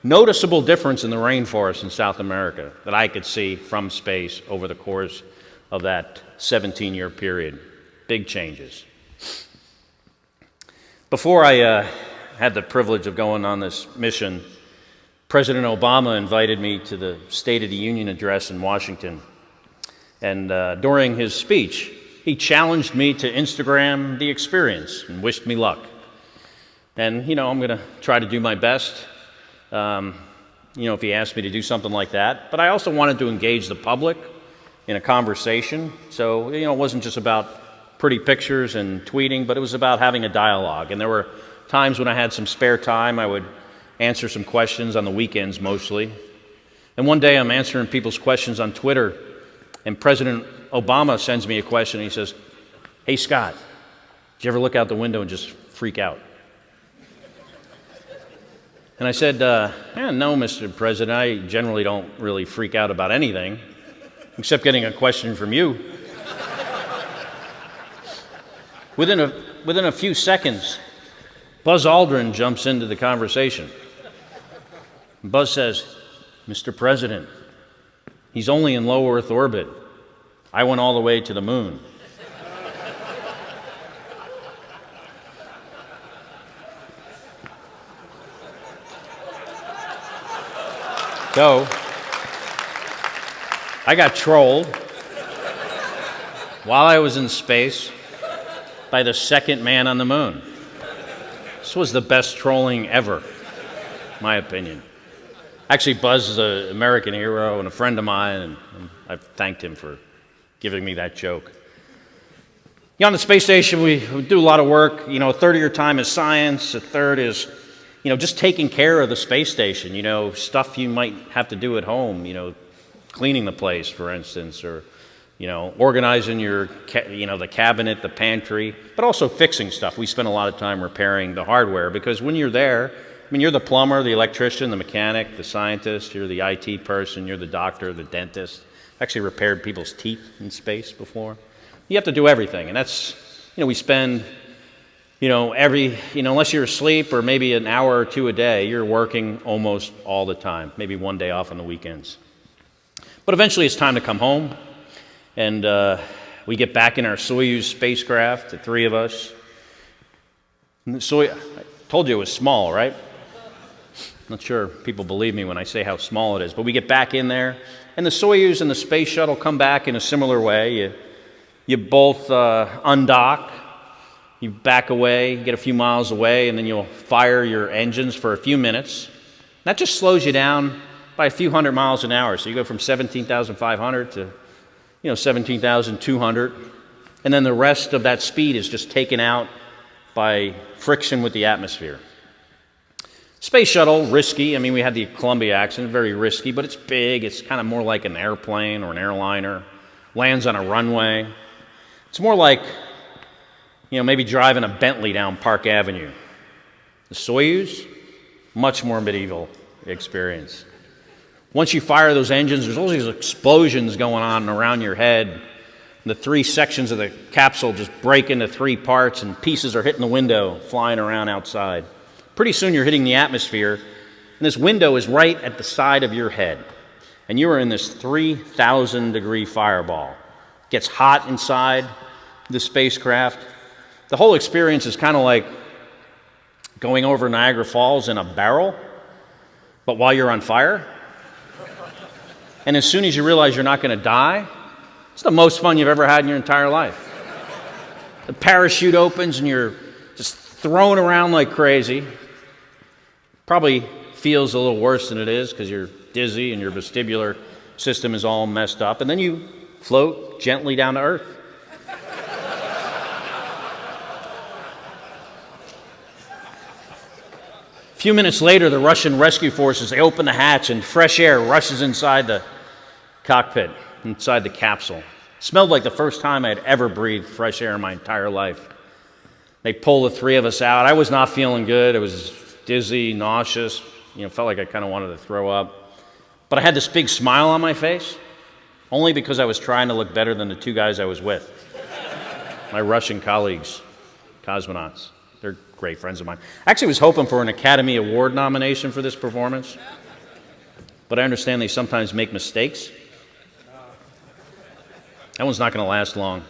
Noticeable difference in the rainforest in South America that I could see from space over the course of that 17-year period. Big changes. Before I had the privilege of going on this mission, President Obama invited me to the State of the Union address in Washington. And during his speech, he challenged me to Instagram the experience and wished me luck. And, I'm going to try to do my best, if he asked me to do something like that. But I also wanted to engage the public in a conversation. So, it wasn't just about pretty pictures and tweeting, but it was about having a dialogue. And there were times when I had some spare time, I would answer some questions on the weekends mostly. And one day I'm answering people's questions on Twitter, and President Obama sends me a question. And he says, "Hey, Scott, did you ever look out the window and just freak out?" And I said, "No, Mr. President, I generally don't really freak out about anything, except getting a question from you." Within a few seconds, Buzz Aldrin jumps into the conversation. Buzz says, "Mr. President, he's only in low Earth orbit. I went all the way to the moon." So, I got trolled while I was in space by the second man on the moon. This was the best trolling ever, in my opinion. Actually, Buzz is an American hero and a friend of mine, and I've thanked him for giving me that joke. On the space station, we do a lot of work. A third of your time is science, a third is just taking care of the space station, stuff you might have to do at home, cleaning the place, for instance, or, organizing the cabinet, the pantry, but also fixing stuff. We spend a lot of time repairing the hardware because when you're there, you're the plumber, the electrician, the mechanic, the scientist, you're the IT person, you're the doctor, the dentist. I've actually repaired people's teeth in space before. You have to do everything, and that's, we spend unless you're asleep or maybe an hour or two a day, you're working almost all the time, maybe one day off on the weekends. But eventually it's time to come home, and we get back in our Soyuz spacecraft, the three of us. And I told you it was small, right? Not sure people believe me when I say how small it is, but we get back in there, and the Soyuz and the space shuttle come back in a similar way. You both undock. You back away, get a few miles away, and then you'll fire your engines for a few minutes. That just slows you down by a few hundred miles an hour. So you go from 17,500 to, 17,200. And then the rest of that speed is just taken out by friction with the atmosphere. Space shuttle, risky. We had the Columbia accident, very risky, but it's big. It's kind of more like an airplane or an airliner. Lands on a runway. It's more like maybe driving a Bentley down Park Avenue. The Soyuz, much more medieval experience. Once you fire those engines, there's all these explosions going on around your head. The three sections of the capsule just break into three parts, and pieces are hitting the window, flying around outside. Pretty soon you're hitting the atmosphere, and this window is right at the side of your head. And you are in this 3,000-degree fireball. It gets hot inside the spacecraft. The whole experience is kind of like going over Niagara Falls in a barrel, but while you're on fire. And as soon as you realize you're not going to die, it's the most fun you've ever had in your entire life. The parachute opens and you're just thrown around like crazy. Probably feels a little worse than it is because you're dizzy and your vestibular system is all messed up. And then you float gently down to Earth. A few minutes later, the Russian rescue forces, they open the hatch and fresh air rushes inside the cockpit, inside the capsule. It smelled like the first time I had ever breathed fresh air in my entire life. They pull the three of us out. I was not feeling good. I was dizzy, nauseous, felt like I kind of wanted to throw up. But I had this big smile on my face, only because I was trying to look better than the two guys I was with, my Russian colleagues, cosmonauts. They're great friends of mine. I actually was hoping for an Academy Award nomination for this performance, but I understand they sometimes make mistakes. That one's not going to last long.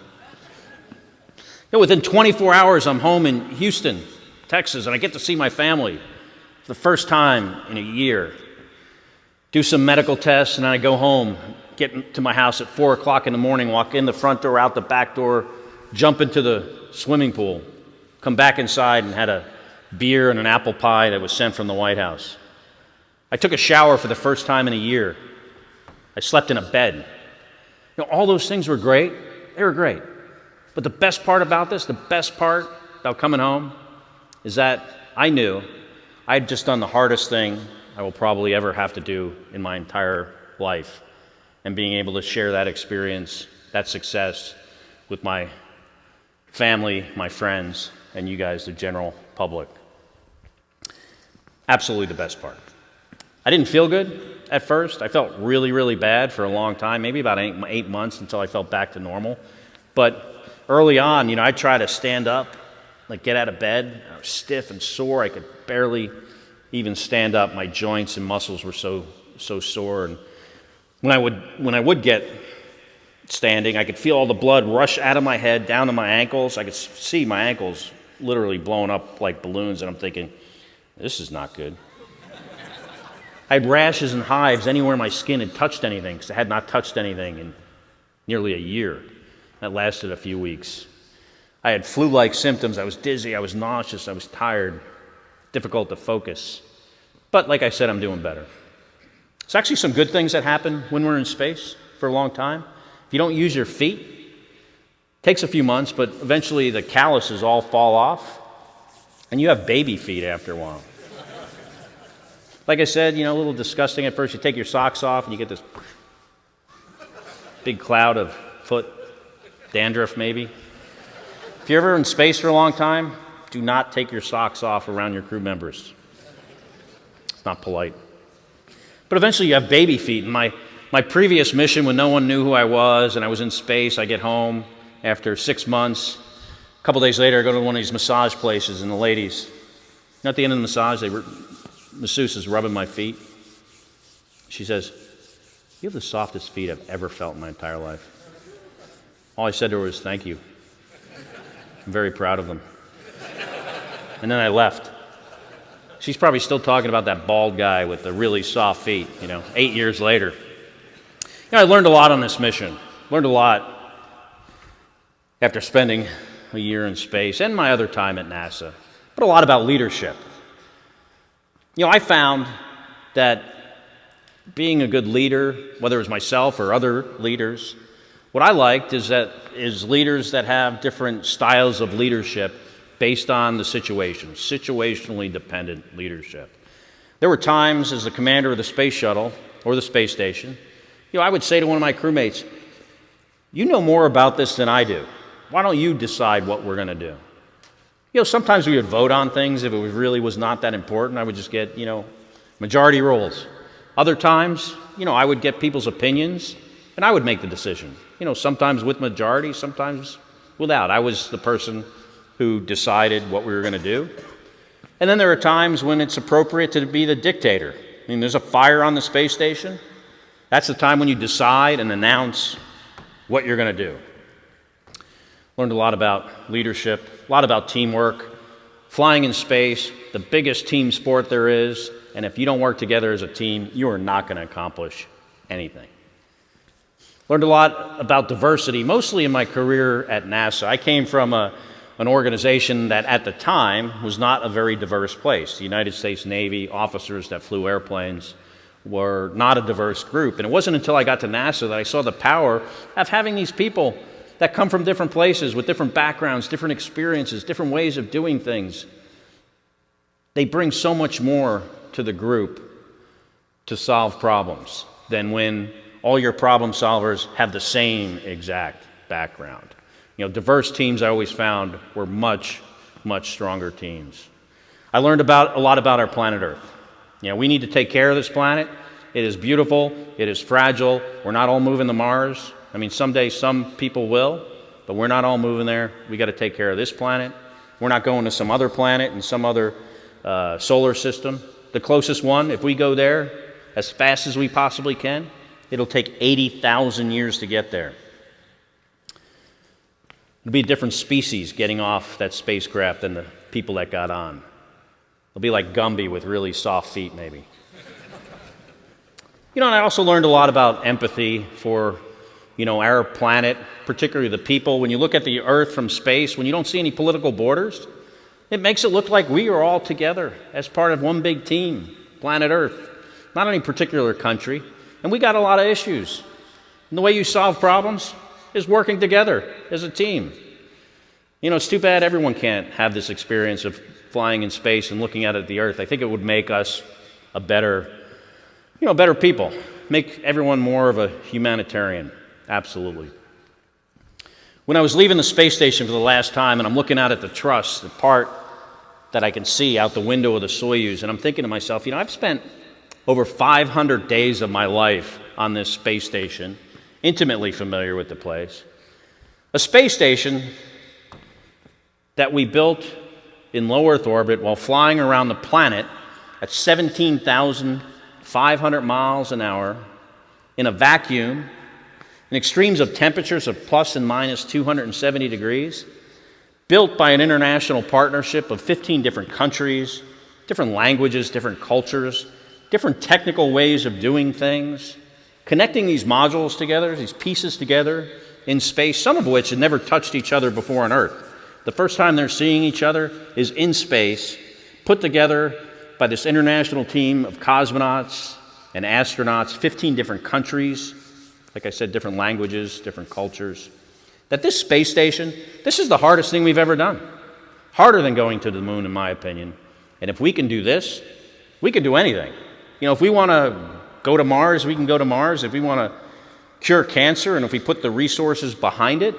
Within 24 hours, I'm home in Houston, Texas, and I get to see my family for the first time in a year. Do some medical tests, and then I go home, get to my house at 4 o'clock in the morning, walk in the front door, out the back door, jump into the swimming pool, come back inside and had a beer and an apple pie that was sent from the White House. I took a shower for the first time in a year. I slept in a bed. All those things were great. They were great. But the best part about this, the best part about coming home, is that I knew I'd just done the hardest thing I will probably ever have to do in my entire life, and being able to share that experience, that success, with my family, my friends, and you guys, the general public. Absolutely the best part. I didn't feel good at first. I felt really, really bad for a long time, maybe about 8 months until I felt back to normal. But early on, I'd try to stand up, get out of bed. I was stiff and sore. I could barely even stand up. My joints and muscles were so sore. And when I would get standing, I could feel all the blood rush out of my head down to my ankles. I could see my ankles literally blowing up like balloons, and I'm thinking, this is not good. I had rashes and hives anywhere my skin had touched anything, because I had not touched anything in nearly a year. That lasted a few weeks. I had flu-like symptoms. I was dizzy, I was nauseous, I was tired, difficult to focus. But like I said, I'm doing better. There's actually some good things that happen when we're in space for a long time. If you don't use your feet, it takes a few months, but eventually the calluses all fall off, and you have baby feet after a while. Like I said, a little disgusting at first. You take your socks off, and you get this big cloud of foot dandruff, maybe. If you're ever in space for a long time, do not take your socks off around your crew members. It's not polite. But eventually you have baby feet. And my previous mission, when no one knew who I was and I was in space, I get home after 6 months. A couple days later, I go to one of these massage places, and the ladies, at the end of the massage, masseuse is rubbing my feet. She says, "You have the softest feet I've ever felt in my entire life." All I said to her was, "Thank you. I'm very proud of them." And then I left. She's probably still talking about that bald guy with the really soft feet, 8 years later. I learned a lot on this mission. Learned a lot after spending a year in space and my other time at NASA, but a lot about leadership. I found that being a good leader, whether it was myself or other leaders, what I liked is leaders that have different styles of leadership based on the situation, situationally dependent leadership. There were times as the commander of the space shuttle or the space station, I would say to one of my crewmates, "You know more about this than I do. Why don't you decide what we're going to do?" Sometimes we would vote on things if it really was not that important. I would just get, majority rules. Other times, I would get people's opinions, and I would make the decision. Sometimes with majority, sometimes without. I was the person who decided what we were going to do. And then there are times when it's appropriate to be the dictator. There's a fire on the space station. That's the time when you decide and announce what you're going to do. Learned a lot about leadership, a lot about teamwork. Flying in space, the biggest team sport there is, and if you don't work together as a team, you are not going to accomplish anything. Learned a lot about diversity, mostly in my career at NASA. I came from an organization that at the time was not a very diverse place. The United States Navy officers that flew airplanes were not a diverse group. And it wasn't until I got to NASA that I saw the power of having these people that come from different places with different backgrounds, different experiences, different ways of doing things. They bring so much more to the group to solve problems than when all your problem solvers have the same exact background. Diverse teams I always found were much, much stronger teams. I learned a lot about our planet Earth. We need to take care of this planet. It is beautiful. It is fragile. We're not all moving to Mars. Someday some people will, but we're not all moving there. We got to take care of this planet. We're not going to some other planet in some other solar system. The closest one, if we go there as fast as we possibly can, it'll take 80,000 years to get there. It'll be a different species getting off that spacecraft than people that got on. They'll be like Gumby with really soft feet, maybe. And I also learned a lot about empathy for, our planet, particularly the people. When you look at the Earth from space, when you don't see any political borders, it makes it look like we are all together as part of one big team, planet Earth, not any particular country. And we got a lot of issues. And the way you solve problems is working together as a team. It's too bad everyone can't have this experience of flying in space and looking out at the Earth. I think it would make us a better people, make everyone more of a humanitarian. Absolutely. When I was leaving the space station for the last time, and I'm looking out at the truss, the part that I can see out the window of the Soyuz, and I'm thinking to myself, I've spent over 500 days of my life on this space station, intimately familiar with the place. A space station that we built in low Earth orbit while flying around the planet at 17,500 miles an hour in a vacuum, in extremes of temperatures of plus and minus 270 degrees, built by an international partnership of 15 different countries, different languages, different cultures, different technical ways of doing things, connecting these modules together, these pieces together in space, some of which had never touched each other before on Earth. The first time they're seeing each other is in space, put together by this international team of cosmonauts and astronauts, 15 different countries, like I said, different languages, different cultures. That this space station, this is the hardest thing we've ever done. Harder than going to the moon, in my opinion. And if we can do this, we can do anything. If we want to go to Mars, we can go to Mars. If we want to cure cancer, and if we put the resources behind it,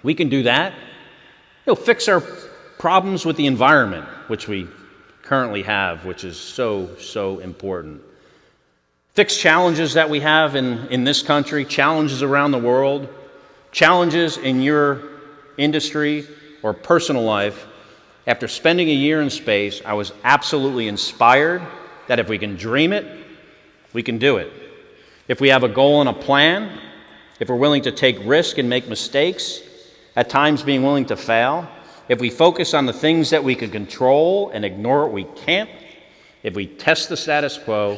we can do that. Fix our problems with the environment, which we currently have, which is so important. Fix challenges that we have in this country, challenges around the world, challenges in your industry or personal life. After spending a year in space, I was absolutely inspired that if we can dream it, we can do it. If we have a goal and a plan, if we're willing to take risk and make mistakes, at times being willing to fail, if we focus on the things that we can control and ignore what we can't, if we test the status quo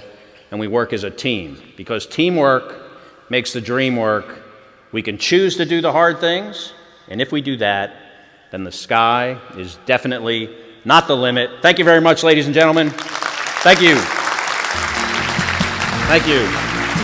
and we work as a team, because teamwork makes the dream work. We can choose to do the hard things, and if we do that, then the sky is definitely not the limit. Thank you very much, ladies and gentlemen. Thank you. Thank you.